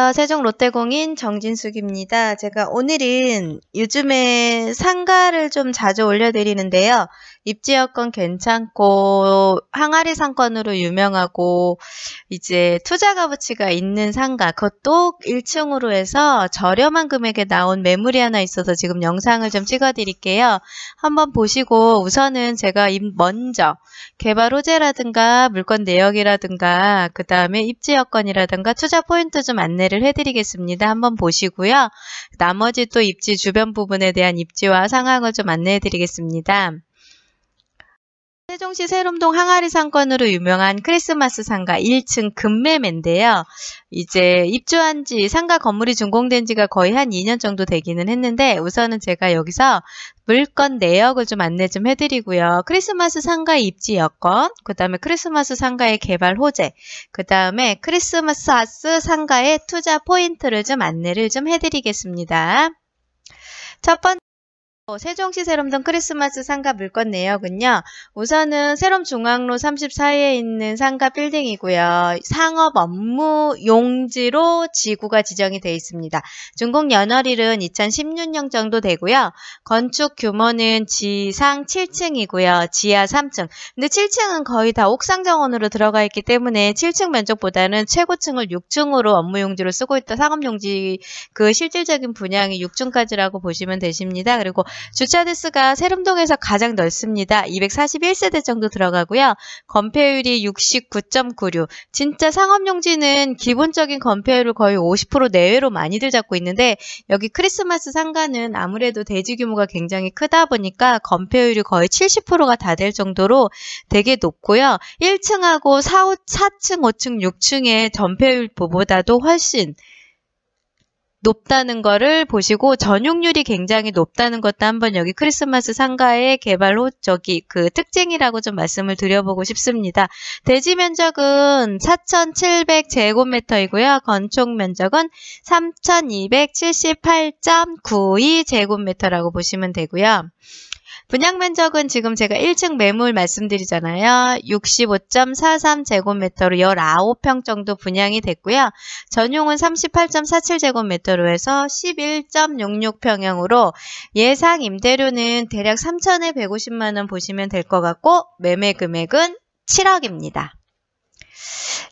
안녕하세요. 세종 롯데공인 정진숙입니다. 제가 오늘은 요즘에 상가를 좀 자주 올려드리는데요. 입지 여건 괜찮고 항아리 상권으로 유명하고 이제 투자 값어치가 있는 상가, 그것도 1층으로 해서 저렴한 금액에 나온 매물이 하나 있어서 지금 영상을 좀 찍어드릴게요. 한번 보시고 우선은 제가 먼저 개발 호재라든가 물건 내역이라든가 그 다음에 입지 여건이라든가 투자 포인트 좀 안내를 해드리겠습니다. 한번 보시고요. 나머지 또 입지 주변 부분에 대한 입지와 상황을 좀 안내해드리겠습니다. 세종시 세롬동 항아리 상권으로 유명한 크리스마스 상가 1층 급매매인데요. 이제 입주한 지 상가 건물이 준공된 지가 거의 한 2년 정도 되기는 했는데 우선은 제가 여기서 물건 내역을 좀 안내 좀 해드리고요. 크리스마스 상가의 입지 여건, 그 다음에 크리스마스 상가의 개발 호재, 그 다음에 크리스마스 상가의 투자 포인트를 좀 안내를 좀 해드리겠습니다. 첫 번째, 세종시 세롬동 크리스마스 상가 물건 내역은요. 우선은 세롬중앙로 34에 있는 상가 빌딩이고요. 상업 업무 용지로 지구가 지정이 되어 있습니다. 준공 연월일은 2016년 정도 되고요. 건축 규모는 지상 7층이고요. 지하 3층. 근데 7층은 거의 다 옥상 정원으로 들어가 있기 때문에 7층 면적보다는 최고층을 6층으로 업무 용지로 쓰고 있다. 상업 용지 그 실질적인 분양이 6층까지라고 보시면 되십니다. 그리고 주차 대수가 세롬동에서 가장 넓습니다. 241세대 정도 들어가고요. 건폐율이 69.96. 진짜 상업용지는 기본적인 건폐율을 거의 50% 내외로 많이들 잡고 있는데 여기 크리스마스 상가는 아무래도 대지 규모가 굉장히 크다 보니까 건폐율이 거의 70%가 다 될 정도로 되게 높고요. 1층하고 4층, 5층, 6층의 건폐율보다도 훨씬 높다는 거를 보시고 전용률이 굉장히 높다는 것도 한번 여기 크리스마스 상가의 개발 그 특징이라고 좀 말씀을 드려보고 싶습니다. 대지 면적은 4,700제곱미터이고요. 건축 면적은 3,278.92제곱미터라고 보시면 되고요. 분양 면적은 지금 제가 1층 매물 말씀드리잖아요. 65.43제곱미터로 19평 정도 분양이 됐고요. 전용은 38.47제곱미터로 해서 11.66평형으로 예상 임대료는 대략 3,000에 150만 원 보시면 될 것 같고 매매 금액은 7억입니다.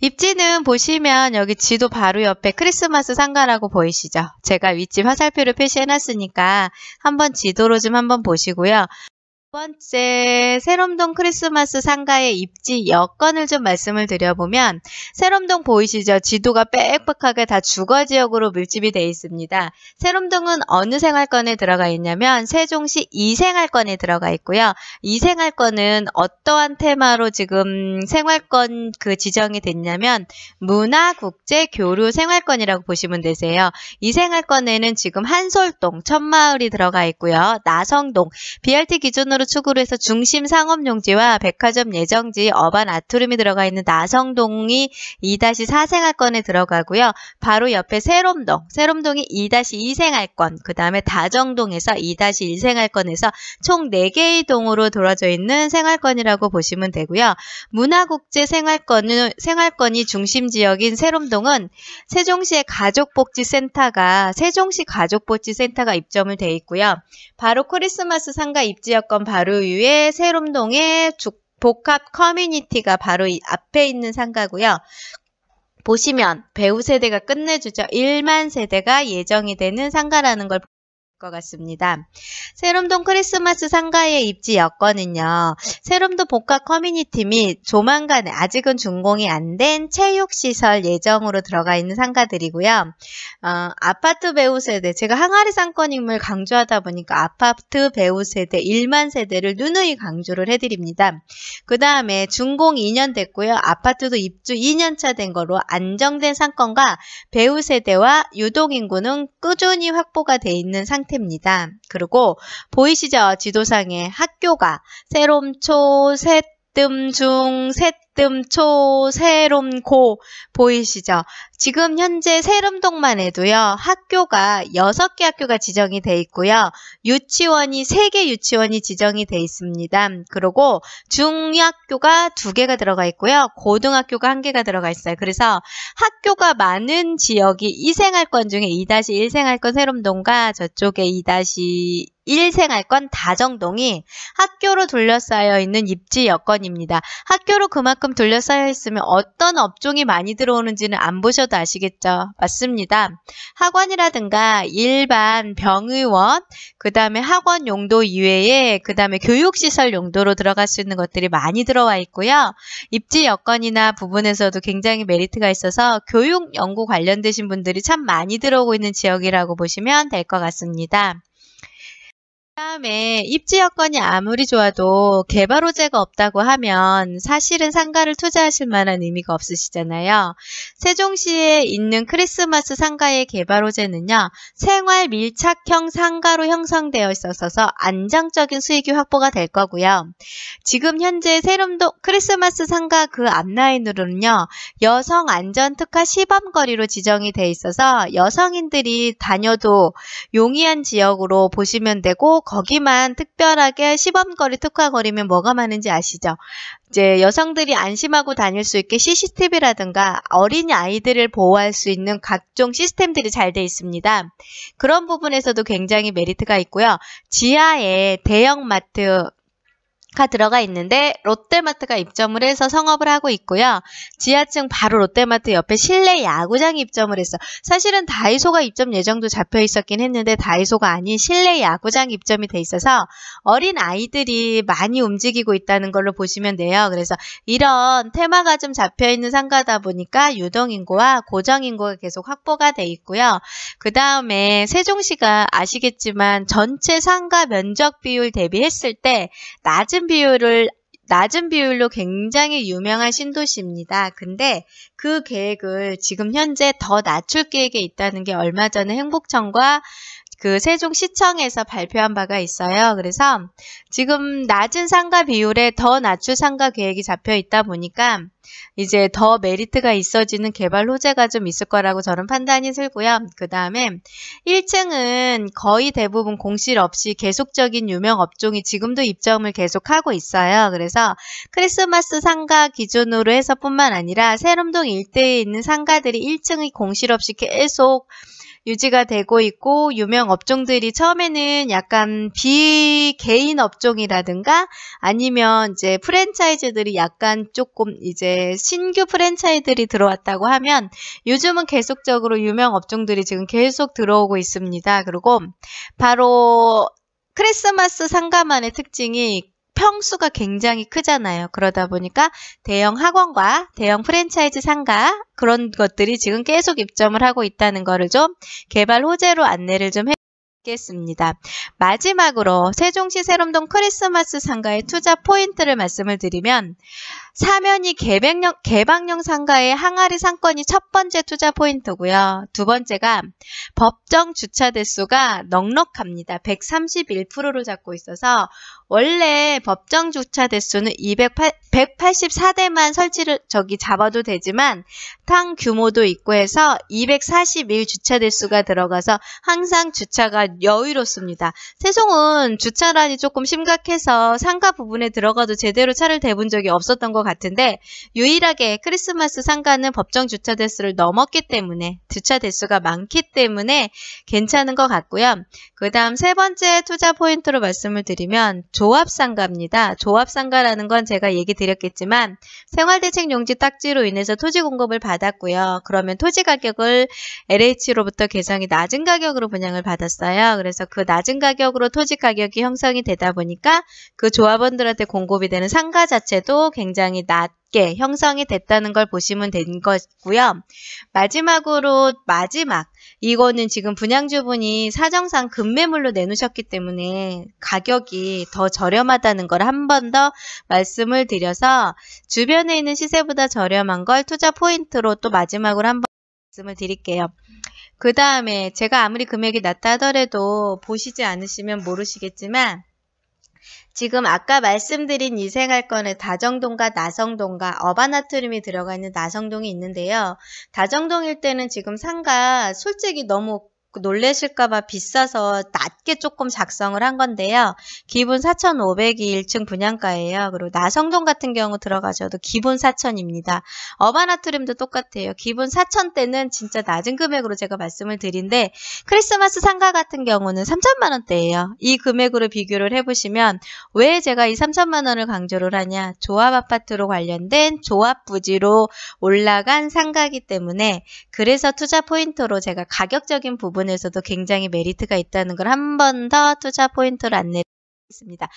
입지는 보시면 여기 지도 바로 옆에 크리스마스 상가라고 보이시죠? 제가 윗집 화살표를 표시해놨으니까 한번 지도로 좀 한번 보시고요. 두 번째, 세롬동 크리스마스 상가의 입지 여건을 좀 말씀을 드려보면 세롬동 보이시죠? 지도가 빽빽하게 다 주거지역으로 밀집이 되어 있습니다. 세롬동은 어느 생활권에 들어가 있냐면 세종시 2생활권에 들어가 있고요. 2생활권은 어떠한 테마로 지금 생활권 지정이 됐냐면 문화, 국제, 교류 생활권이라고 보시면 되세요. 2생활권에는 지금 한솔동, 천마을이 들어가 있고요. 나성동, BRT 기준으로 축으로 해서 중심 상업용지와 백화점 예정지, 어반 아트룸이 들어가 있는 나성동이 2-4생활권에 들어가고요. 바로 옆에 세롬동이 2-2생활권, 그 다음에 다정동에서 2-1생활권에서 총 4개의 동으로 돌아져 있는 생활권이라고 보시면 되고요. 문화국제 생활권이 중심지역인 세롬동은 세종시의 가족복지센터가 입점을 돼 있고요. 바로 크리스마스 상가 입지 여건 바로 위에 세롬동의 복합 커뮤니티가 바로 이 앞에 있는 상가고요. 보시면 배우 세대가 끝내주죠. 1만 세대가 예정이 되는 상가라는 걸 것 같습니다. 세롬동 크리스마스 상가의 입지 여건은요. 세롬동 복합 커뮤니티 및 조만간에 아직은 준공이 안 된 체육시설 예정으로 들어가 있는 상가들이고요. 아파트 배우 세대, 제가 항아리 상권임을 강조하다 보니까 아파트 배우 세대 1만 세대를 누누이 강조를 해드립니다. 그 다음에 준공 2년 됐고요. 아파트도 입주 2년차 된 거로 안정된 상권과 배우 세대와 유동인구는 꾸준히 확보가 돼 있는 상태입니다. 그리고 보이시죠? 지도상에 학교가 세롬초, 세뜸중, 세뜸초, 세롬고 보이시죠? 지금 현재 세름동만 해도요. 학교가 6개 학교가 지정이 돼 있고요. 유치원이 3개 유치원이 지정이 돼 있습니다. 그리고 중학교가 2개가 들어가 있고요. 고등학교가 1개가 들어가 있어요. 그래서 학교가 많은 지역이 2생활권 중에 2-1 생활권 세름동과 저쪽에 2-1 생활권 다정동이 학교로 둘러싸여 있는 입지 여건입니다. 학교로 그만큼 둘러싸여 있으면 어떤 업종이 많이 들어오는지는 안 보셔도 아시겠죠? 맞습니다. 학원이라든가 일반 병의원, 그 다음에 학원 용도 이외에 그 다음에 교육시설 용도로 들어갈 수 있는 것들이 많이 들어와 있고요. 입지 여건이나 부분에서도 굉장히 메리트가 있어서 교육 연구 관련되신 분들이 참 많이 들어오고 있는 지역이라고 보시면 될 것 같습니다. 그다음에 입지 여건이 아무리 좋아도 개발 호재가 없다고 하면 사실은 상가를 투자하실 만한 의미가 없으시잖아요. 세종시에 있는 크리스마스 상가의 개발 호재는요. 생활 밀착형 상가로 형성되어 있어서 안정적인 수익이 확보가 될 거고요. 지금 현재 세름동 크리스마스 상가 그 앞라인으로는요. 여성 안전 특화 시범거리로 지정이 돼 있어서 여성인들이 다녀도 용이한 지역으로 보시면 되고 거기만 특별하게 시범거리 특화거리면 뭐가 많은지 아시죠? 이제 여성들이 안심하고 다닐 수 있게 CCTV라든가 어린이 아이들을 보호할 수 있는 각종 시스템들이 잘 돼 있습니다. 그런 부분에서도 굉장히 메리트가 있고요. 지하에 대형마트 가 들어가 있는데 롯데마트가 입점을 해서 성업을 하고 있고요. 지하층 바로 롯데마트 옆에 실내 야구장이 입점을 했어. 사실은 다이소가 입점 예정도 잡혀 있었긴 했는데 다이소가 아닌 실내 야구장 입점이 돼 있어서 어린 아이들이 많이 움직이고 있다는 걸로 보시면 돼요. 그래서 이런 테마가 좀 잡혀 있는 상가다 보니까 유동인구와 고정인구가 계속 확보가 돼 있고요. 그 다음에 세종시가 아시겠지만 전체 상가 면적 비율 대비했을 때 낮은 비율로 굉장히 유명한 신도시입니다. 근데 그 계획을 지금 현재 더 낮출 계획에 있다는 게 얼마 전에 행복청과 그 세종시청에서 발표한 바가 있어요. 그래서 지금 낮은 상가 비율에 더 낮출 상가 계획이 잡혀 있다 보니까 이제 더 메리트가 있어지는 개발 호재가 좀 있을 거라고 저는 판단이 들고요. 그 다음에 1층은 거의 대부분 공실 없이 계속적인 유명 업종이 지금도 입점을 계속하고 있어요. 그래서 크리스마스 상가 기준으로 해서 뿐만 아니라 세름동 일대에 있는 상가들이 1층이 공실 없이 계속 유지가 되고 있고 유명 업종들이 처음에는 약간 비개인 업종이라든가 아니면 이제 프랜차이즈들이 약간 조금 이제 신규 프랜차이즈들이 들어왔다고 하면 요즘은 계속적으로 유명 업종들이 지금 계속 들어오고 있습니다. 그리고 바로 크리스마스 상가만의 특징이 평수가 굉장히 크잖아요. 그러다 보니까 대형 학원과 대형 프랜차이즈 상가 그런 것들이 지금 계속 입점을 하고 있다는 거를 좀 개발 호재로 안내를 좀 해드리겠습니다. 마지막으로 세종시 세름동 크리스마스 상가의 투자 포인트를 말씀을 드리면 사면이 개방형 상가의 항아리 상권이 첫 번째 투자 포인트고요. 두 번째가 법정 주차 대수가 넉넉합니다. 131%를 잡고 있어서 원래 법정 주차 대수는 184대만 잡아도 되지만 탕 규모도 있고 해서 241 주차 대수가 들어가서 항상 주차가 여유롭습니다. 세종은 주차란이 조금 심각해서 상가 부분에 들어가도 제대로 차를 대본 적이 없었던 것 같은데 유일하게 크리스마스 상가는 법정 주차 대수를 넘었기 때문에 주차 대수가 많기 때문에 괜찮은 것 같고요. 그 다음 세 번째 투자 포인트로 말씀을 드리면 조합상가입니다. 조합상가라는 건 제가 얘기 드렸겠지만 생활대책 용지 딱지로 인해서 토지 공급을 받았고요. 그러면 토지 가격을 LH로부터 개성이 낮은 가격으로 분양을 받았어요. 그래서 그 낮은 가격으로 토지 가격이 형성이 되다 보니까 그 조합원들한테 공급이 되는 상가 자체도 굉장히 낮게 형성이 됐다는 걸 보시면 된 거고요. 마지막으로 이거는 지금 분양주분이 사정상 급매물로 내놓으셨기 때문에 가격이 더 저렴하다는 걸 한 번 더 말씀을 드려서 주변에 있는 시세보다 저렴한 걸 투자 포인트로 또 마지막으로 한 번 말씀을 드릴게요. 그 다음에 제가 아무리 금액이 낮다 하더라도 보시지 않으시면 모르시겠지만 지금 아까 말씀드린 이생활권에 다정동과 나성동과 어바나트륨이 들어가 있는 나성동이 있는데요. 다정동일 때는 지금 상가 솔직히 너무 놀라실까봐 비싸서 낮게 조금 작성을 한 건데요. 기본 4,500이 1층 분양가예요. 그리고 나성동 같은 경우 들어가셔도 기본 4,000입니다. 어바나트륨도 똑같아요. 기본 4,000대는 진짜 낮은 금액으로 제가 말씀을 드린데 크리스마스 상가 같은 경우는 3천만 원대예요. 이 금액으로 비교를 해보시면 왜 제가 이 3천만 원을 강조를 하냐? 조합 아파트로 관련된 조합 부지로 올라간 상가이기 때문에 그래서 투자 포인트로 제가 가격적인 부분에서도 굉장히 메리트가 있다는 걸 한 번 더 투자 포인트로 안내드리겠습니다.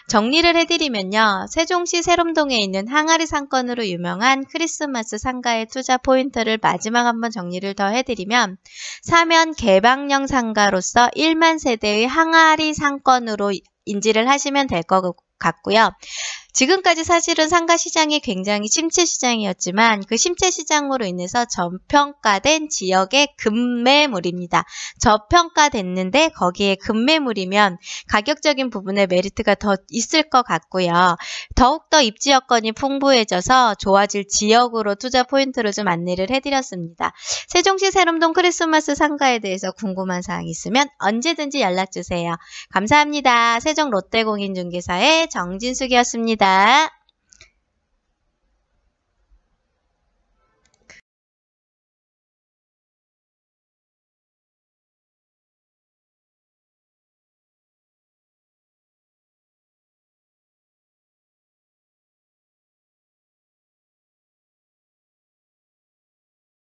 정리를 해드리면요. 세종시 세롬동에 있는 항아리 상권으로 유명한 크리스마스 상가의 투자 포인트를 마지막 한번 정리를 더 해드리면 사면 개방형 상가로서 1만 세대의 항아리 상권으로 인지를 하시면 될 것 같고요. 지금까지 사실은 상가 시장이 굉장히 침체 시장이었지만 그 침체 시장으로 인해서 저평가된 지역의 급매물입니다. 저평가됐는데 거기에 급매물이면 가격적인 부분에 메리트가 더 있을 것 같고요. 더욱더 입지 여건이 풍부해져서 좋아질 지역으로 투자 포인트로 좀 안내를 해드렸습니다. 세종시 세롬동 크리스마스 상가에 대해서 궁금한 사항 있으면 언제든지 연락주세요. 감사합니다. 세종 롯데공인중개사의 정진숙이었습니다.